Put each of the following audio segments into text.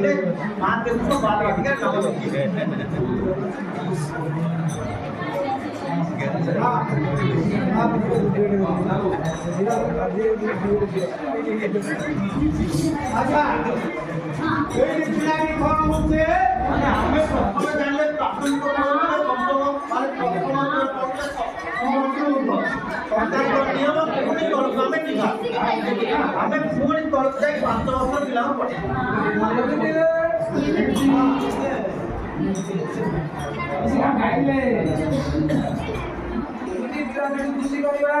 କହିଲେ ମହାଦେବଙ୍କ ବାଲବାଟିକା ନାମ ଲେଖିବେ। আচ্ছা এই পিলাটি কোন হচ্ছে মানে আমি প্রথমে জানলে প্রাথমিক মানে পঞ্চম মানে প্রথম নিয়ম পুଣି ତଳକୁ ଆମେ ଯିବା ଆମେ ପୁଣି ତଳକୁ ଯାଇ 5 ବର୍ଷ ପିଲାଙ୍କୁ ପଠେଇବା ଖୁସି କରିବା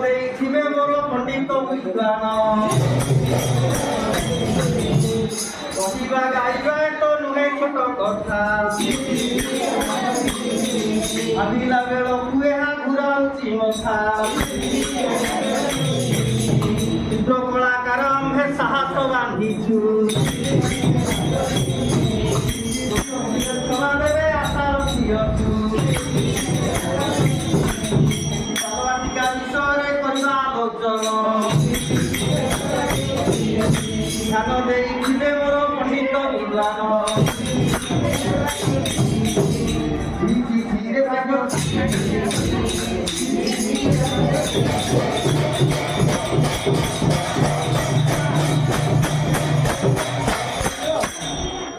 ଦେଖିବେ ମୋର ପଣ୍ଡିତ ବିଦ୍ୱାନ କହିବା ଗାଇବା ତ ନୁହେଁ ଛୋଟ କଥା ଭାବିଲା ବେଳକୁ ଏହା ଘୁରାଉଛି ମଥା ଚିତ୍ର କଳାକାର ଆମ୍ଭେ ସାହସ ବାନ୍ଧିଛୁ ଦେବେ ଆଶା ରଖିଅଛୁ ବାଲବାଟିକା ବିଷୟରେ କରିବା ଆଲୋଚନ ଧ୍ୟାନ ଦେଇଥିଲେ ମୋର ପଣ୍ଡିତ ବିଦ୍ୱାନ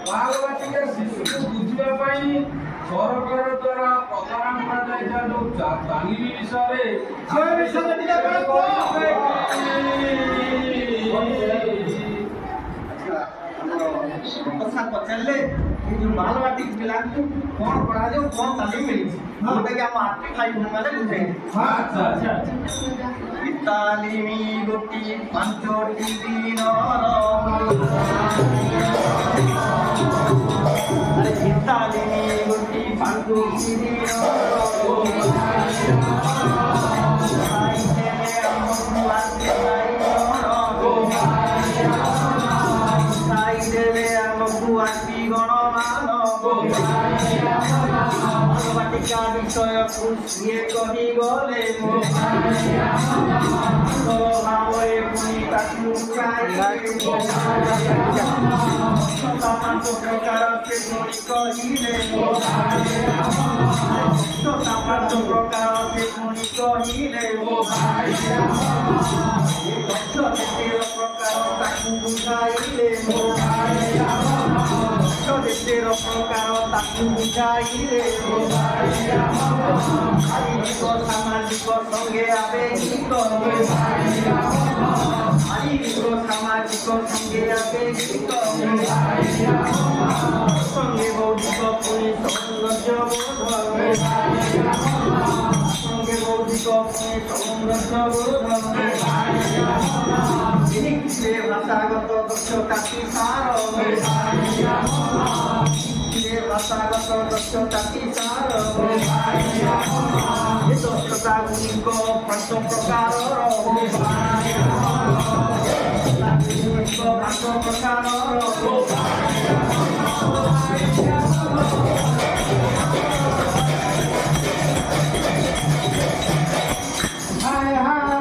ବାଲବାଟିକା ଶିଶୁକୁ ବୁଝିବା ପାଇଁ ସରକାର ଦ୍ୱାରା ପ୍ରଦାନ କରାଯାଇଥିବା ଯୋଉ ତାଲିମ ବିଷୟରେ କଥା ପଚାରିଲେ ବାଲବାଟିକ ପିଲାଙ୍କୁ କଣ ପଢାଯାଉ କଣ ତାଲିମ ମିଳିଛି ଯୋଉଟାକି ଆମ ଆର୍ଟିଫାଇଭ ମାନେ ବୁଝେଇଲେ ତାଲିମି ଗୋଟି 5ଟି ଦିନର ତାଲିମି ଗୋଟି 5ଟି ଦିନର ବାଲବାଟିକା ବିଷୟକୁ ସିଏ କହିଗଲେ ଭାବରେ ପୁଣି ତାକୁ ପାଞ୍ଚ ପ୍ରକାର ସେ ପୁଣି କହିଲେ ପାଞ୍ଚ ପ୍ରକାର ସେ ପୁଣି କହିଲେ ପ୍ରକାର ତାକୁ ବୁଝାଇଲେ ଦେଶର ପ୍ରକାର ତାକୁ ବୁଝାଇଲେ ଶାରୀରିକ ସାମାଜିକ ସଙ୍ଗେ ଆବେଗିକ ଶାରୀରିକ ସାମାଜିକ ସଙ୍ଗେ ଆବେଗିକ ସଙ୍ଗେ ବୌଦ୍ଧିକ ପୁଣି ସୌନ୍ଦର୍ଯ୍ୟବୋଧ ସଙ୍ଗେ ବୌଦ୍ଧିକ ପୁଣି ସୌନ୍ଦର୍ଯ୍ୟବୋଧ ଭାଷାଗତ ଦକ୍ଷତା ସାର ଏ ଭାଷାଗତ ଦକ୍ଷତା କି ସାର ଏ ଦକ୍ଷତା ଗୁଡ଼ିକ ପାଞ୍ଚ ପ୍ରକାରର ପାଞ୍ଚ ପ୍ରକାରର ହାୟ ହାୟ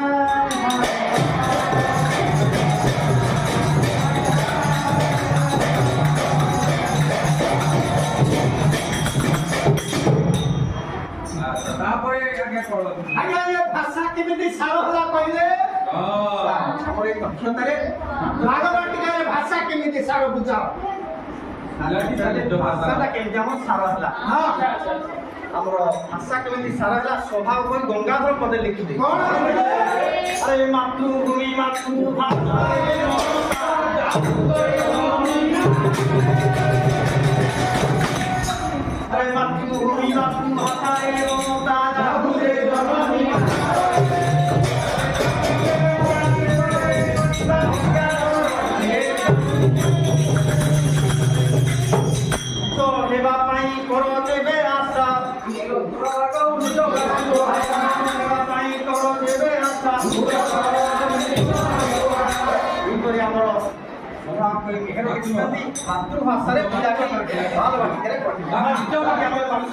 ତାପରେ ଆଜ୍ଞା କଣ? ଆଜ୍ଞା ଏ ଭାଷା କେମିତି ସାର ହେଲା କହିଲେ ହଁ ଆମର ଏଇ ଦକ୍ଷତାରେ ଭାଗବାଟିକାରେ ଭାଷା କେମିତି ସାର ବୁଝାଅ ଭାଷାଟା କେମିତି ଆମର ସାର ହେଲା ଆମର ଭାଷା କେମିତି ସାର ହେଲା ସ୍ୱଭାବ କରି ଗଙ୍ଗାଧର ପଦେ ଲିଖିଦେ ଆରେ ମାତୃଭୂମି ମାତୃଭାଷା আরে মাতৃভূমি মাতৃভাষায় মমতা রাহুলে জননী তো হেবা পাই কর দেবে আশা হেবা পাই কর দেবে আশা এইপରି ଆମର ମାତୃଭାଷାରେ ପୂଜା କରି ଭଲ ଭାବରେ